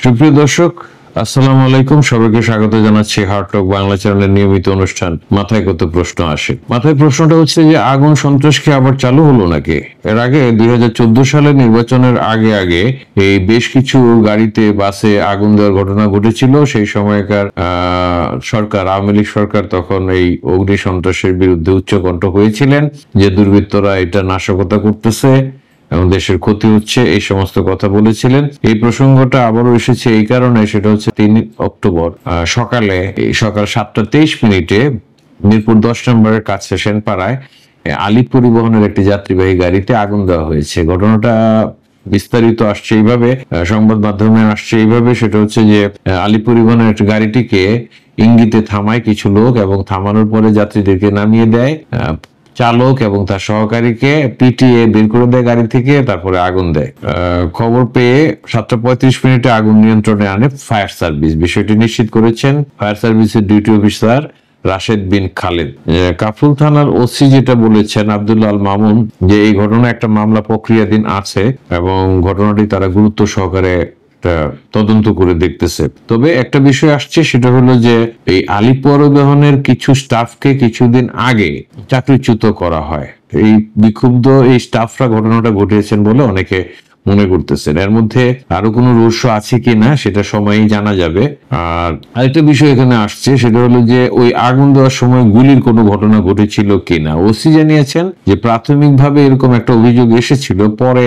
সুপ্রিয় দর্শক, আসসালামু আলাইকুম। সবাইকে স্বাগত জানাচ্ছি হার্ট টক বাংলা চ্যানেলের নিয়মিত অনুষ্ঠান মাথায় কত প্রশ্ন আসে। মাথায় প্রশ্নটা হচ্ছে যে আগুন সন্ত্রাস কি আবার চালু হলো নাকি? এর আগে 2014 সালের নির্বাচনের আগে এই বেশ কিছু গাড়িতে বাসে আগুন দেওয়ার ঘটনা ঘটেছিল। সেই সময়কার সরকার, আওয়ামী লীগ সরকার তখন এই অগ্নি সন্ত্রাসের বিরুদ্ধে উচ্চকণ্ঠ হয়েছিলেন যে দুর্বৃত্তরা এটা নাশকতা করতেছে এবং দেশের ক্ষতি হচ্ছে, এই সমস্ত কথা বলেছিলেন। এই প্রসঙ্গটা আবারও এসেছে এই কারণে, সেটা হচ্ছে 3 অক্টোবর সকাল 7:23 মিরপুর 10 নম্বরের কাছে সেনপাড়ায় আলিপ পরিবহনের একটি যাত্রীবাহী গাড়িতে আগুন দেওয়া হয়েছে। ঘটনাটা বিস্তারিত আসছে এইভাবে, সংবাদ মাধ্যমে আসছে এইভাবে, সেটা হচ্ছে যে আলিপ পরিবহনের একটি গাড়িটিকে ইঙ্গিতে থামায় কিছু লোক এবং থামানোর পরে যাত্রীদেরকে নামিয়ে দেয়। চালক এবং তার সহকারীকে পিটিয়ে বের করে দেয় গাড়ি থেকে, তারপরে আগুন দেয়। খবর পেয়ে 7:35 আগুন নিয়ন্ত্রণে আনে ফায়ার সার্ভিস। বিষয়টি নিশ্চিত করেছেন ফায়ার সার্ভিসের ডিউটি অফিসার রাশেদ বিন খালেদ। কাফরুল থানার ওসি যেটা বলেছেন আব্দুল্লাহ আল মামুন, যে এই ঘটনা একটা মামলা প্রক্রিয়াধীন আছে এবং ঘটনাটি তারা গুরুত্ব সহকারে তদন্ত করে দেখতেছে। তবে একটা বিষয় আসছে, সেটা হলো যে এই আলিপ পরিবহনের কিছু স্টাফকে কিছুদিন আগে চাকরিচ্যুত করা হয়। এই বিক্ষুব্ধ এই স্টাফরা ঘটনাটা ঘটিয়েছেন বলে অনেকে মনে করতেছেন। এর মধ্যে আরো কোনো রহস্য আছে কিনা সেটা সময়ই জানা যাবে। আর আরেকটা বিষয় এখানে আসছে, সেটা হলো যে ওই আগুন দেওয়ার সময় গুলির কোনো ঘটনা ঘটেছিল কিনা। ওসি জানিয়েছেন যে প্রাথমিকভাবে এরকম একটা অভিযোগ এসেছিল, পরে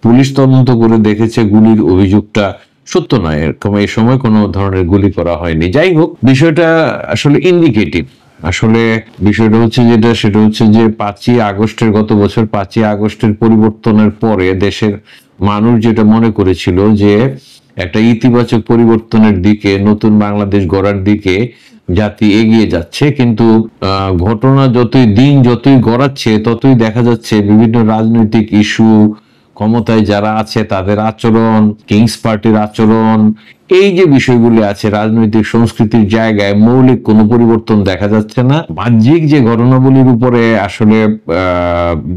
পুলিশ তদন্ত করে দেখেছে গুলির অভিযোগটা সত্য নয়, এরকম এই সময় কোনো ধরনের গুলি করা হয়নি। যাই হোক, বিষয়টা আসলে ইন্ডিকেটিভ। আসলে বিষয়টা হচ্ছে সেটা হচ্ছে যে 5ই আগস্টের, গত বছর 5ই আগস্টের পরিবর্তনের পরে দেশের মানুষ যেটা মনে করেছিল যে একটা ইতিবাচক পরিবর্তনের দিকে, নতুন বাংলাদেশ গড়ার দিকে জাতি এগিয়ে যাচ্ছে, কিন্তু ঘটনা যতই গড়াচ্ছে ততই দেখা যাচ্ছে বিভিন্ন রাজনৈতিক ইস্যু, ক্ষমতায় যারা আছে তাদের আচরণ, কিংস পার্টির আচরণ, এই যে বিষয়গুলি আছে রাজনৈতিক সংস্কৃতির জায়গায় মৌলিক কোনো পরিবর্তন দেখা যাচ্ছে না। বাহ্যিক যে ঘটনাবলীর উপরে আসলে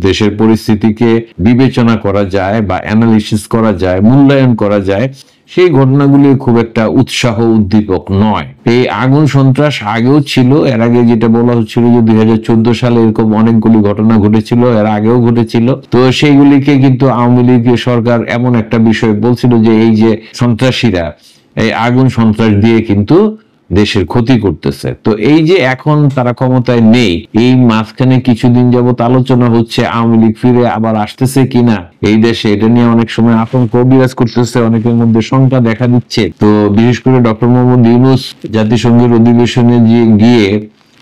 দেশের পরিস্থিতিকে বিবেচনা করা যায় বা অ্যানালিসিস করা যায়, মূল্যায়ন করা যায়, সেই ঘটনাগুলি খুব একটা উৎসাহ উদ্দীপক নয়। এই আগুন সন্ত্রাস আগেও ছিল। এর আগে যেটা বলা হচ্ছিল যে 2014 সালে এরকম অনেকগুলি ঘটনা ঘটেছিল, এর আগেও ঘটেছিল। তো সেইগুলিকে কিন্তু আওয়ামী লীগ সরকার এমন একটা বিষয় বলছিল যে এই যে সন্ত্রাসীরা এই আগুন সন্ত্রাস দিয়ে কিন্তু দেশের ক্ষতি করতেছে। তো এই যে এখন তারা ক্ষমতায় নেই, এই মাঝখানে কিছুদিন যাবত আলোচনা হচ্ছে আওয়ামী লীগ ফিরে আবার আসতেছে কিনা এই দেশে, এটা নিয়ে অনেক সময় আতঙ্ক বিরাজ করতেছে, অনেকের মধ্যে শঙ্কা দেখা দিচ্ছে। তো বিশেষ করে ডক্টর মোহাম্মদ ইউনূস জাতিসংঘের অধিবেশনে গিয়ে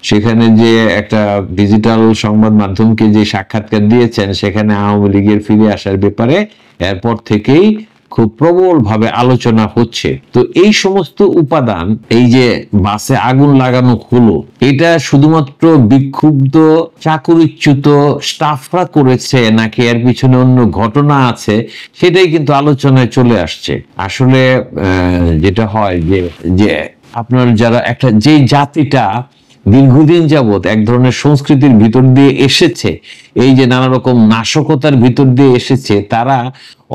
সেখানে যে একটা ডিজিটাল সংবাদ মাধ্যমকে যে সাক্ষাৎকার দিয়েছেন, সেখানে আওয়ামী লীগের ফিরে আসার ব্যাপারে এরপর থেকেই খুব প্রবল ভাবে আলোচনা হচ্ছে। তো এই সমস্ত উপাদান, এই যে বাসে আগুন লাগানো হলো, এটা শুধুমাত্র বিক্ষুব্ধ চাকরিচ্যুত স্টাফরা করেছে নাকি এর পিছনে অন্য ঘটনা আছে, সেটাই কিন্তু আলোচনায় চলে আসছে। আসলে যেটা হয় যে আপনার যারা একটা যে জাতিটা দীর্ঘদিন যাবৎ এক ধরনের সংস্কৃতির ভিতর দিয়ে এসেছে, এই যে নানা রকম নাশকতার ভিতর দিয়ে এসেছে, তারা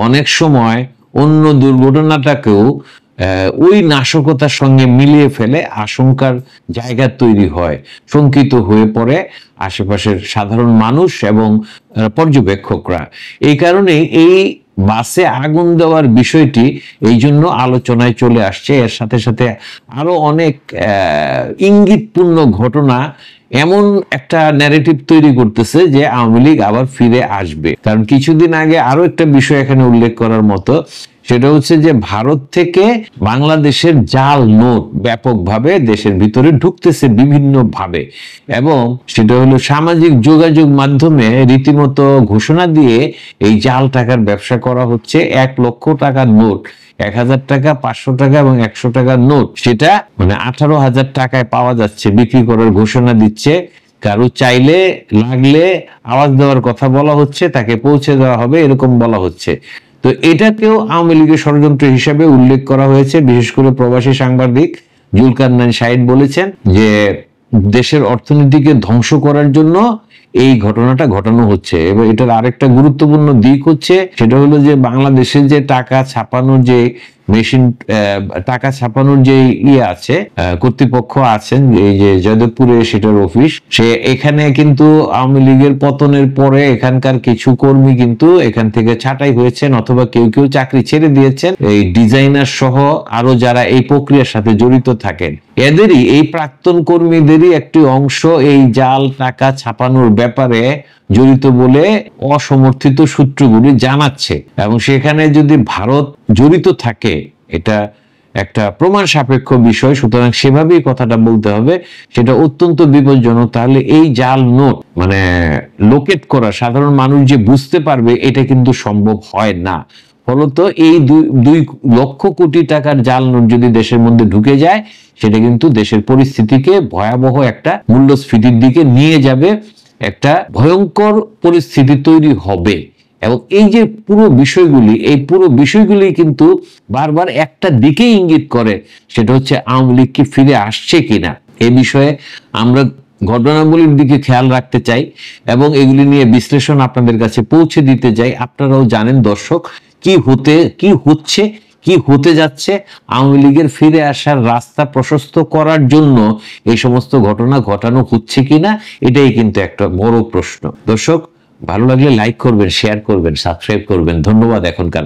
অনেক সময় অন্য দুর্ঘটনাটাকেও ওই নাশকতার সঙ্গে মিলিয়ে ফেলে, আশঙ্কার জায়গা তৈরি হয়, শঙ্কিত হয়ে পড়ে আশেপাশের সাধারণ মানুষ এবং পর্যবেক্ষকরা। এই কারণে এই বাসে আগুন দেওয়ার বিষয়টি এই জন্য আলোচনায় চলে আসছে। এর সাথে সাথে আরো অনেক ইঙ্গিতপূর্ণ ঘটনা এমন একটা ন্যারেটিভ তৈরি করতেছে যে আওয়ামী লীগ আবার ফিরে আসবে। কারণ কিছুদিন আগে আরো একটা বিষয় এখানে উল্লেখ করার মতো, সেটা হচ্ছে যে ভারত থেকে বাংলাদেশের জাল নোট ব্যাপকভাবে দেশের ভিতরে ঢুকতেছে বিভিন্ন ভাবে, এবং সেটা হলো সামাজিক যোগাযোগ মাধ্যমে রীতিমতো ঘোষণা দিয়ে এই জাল টাকার ব্যবসা করা হচ্ছে। 1 লক্ষ টাকার নোট, 1000 টাকা, 500 টাকা এবং 100 টাকার নোট, সেটা মানে 18,000 টাকায় পাওয়া যাচ্ছে, বিক্রি করার ঘোষণা দিচ্ছে। কারো চাইলে লাগলে আওয়াজ দেওয়ার কথা বলা হচ্ছে, তাকে পৌঁছে দেওয়া হবে, এরকম বলা হচ্ছে। তো এটাকেও আওয়ামী লীগের ষড়যন্ত্র হিসাবে উল্লেখ করা হয়েছে। বিশেষ করে প্রবাসী সাংবাদিক জুলকারনাইন শাহিদ বলেছেন যে দেশের অর্থনীতিকে ধ্বংস করার জন্য এই ঘটনাটা ঘটানো হচ্ছে। এবং এটার আরেকটা গুরুত্বপূর্ণ দিক হচ্ছে, সেটা হলো যে বাংলাদেশের যে টাকা ছাপানোর যে মেশিন টাকা ছাপানোর যে ইয়ে আছে, কর্তৃপক্ষ আছেন এই যে যাদবপুরে সেটার অফিস, সে এখানে কিন্তু আওয়ামী লীগের পতনের পরে এখানকার কিছু কর্মী কিন্তু এখান থেকে ছাঁটাই হয়েছেন, অথবা কেউ কেউ চাকরি ছেড়ে দিয়েছেন। এই ডিজাইনার সহ আরো যারা এই প্রক্রিয়ার সাথে জড়িত থাকেন, এদেরই এই প্রাক্তন কর্মীদেরই একটি অংশ এই জাল টাকা ছাপানোর ব্যাপারে জড়িত বলে অসমর্থিত সূত্রগুলি জানাচ্ছে। এবং সেখানে যদি ভারত জড়িত থাকে, এটা একটা প্রমাণ সাপেক্ষ বিষয়, সুতরাং সেভাবেই কথাটা বলতে হবে, সেটা অত্যন্ত বিপজ্জনক। তাহলে এই জাল নোট মানে লোকেট করা, সাধারণ মানুষ যে বুঝতে পারবে, এটা কিন্তু সম্ভব হয় না। ফলত এই 2 লক্ষ কোটি টাকার জাল নোট যদি দেশের মধ্যে ঢুকে যায়, সেটা কিন্তু দেশের পরিস্থিতিকে ভয়াবহ একটা মূল্যস্ফীতির দিকে নিয়ে যাবে, একটা ভয়ঙ্কর পরিস্থিতি তৈরি হবে। এবং এই যে পুরো বিষয়গুলি কিন্তু বারবার একটা দিকে ইঙ্গিত করে, সেটা হচ্ছে আওয়ামী লীগ কি ফিরে আসছে কিনা। এই বিষয়ে আমরা ঘটনাবলীর দিকে খেয়াল রাখতে চাই এবং এগুলি নিয়ে বিশ্লেষণ আপনাদের কাছে পৌঁছে দিতে চাই। আপনারাও জানেন দর্শক, কি হচ্ছে, কি হতে যাচ্ছে। আওয়ামী লীগের ফিরে আসার রাস্তা প্রশস্ত করার জন্য এই সমস্ত ঘটনা ঘটানো হচ্ছে কিনা, এটাই কিন্তু একটা বড় প্রশ্ন। দর্শক, ভালো লাগলে লাইক করবেন, শেয়ার করবেন, সাবস্ক্রাইব করবেন। ধন্যবাদ। এখনকার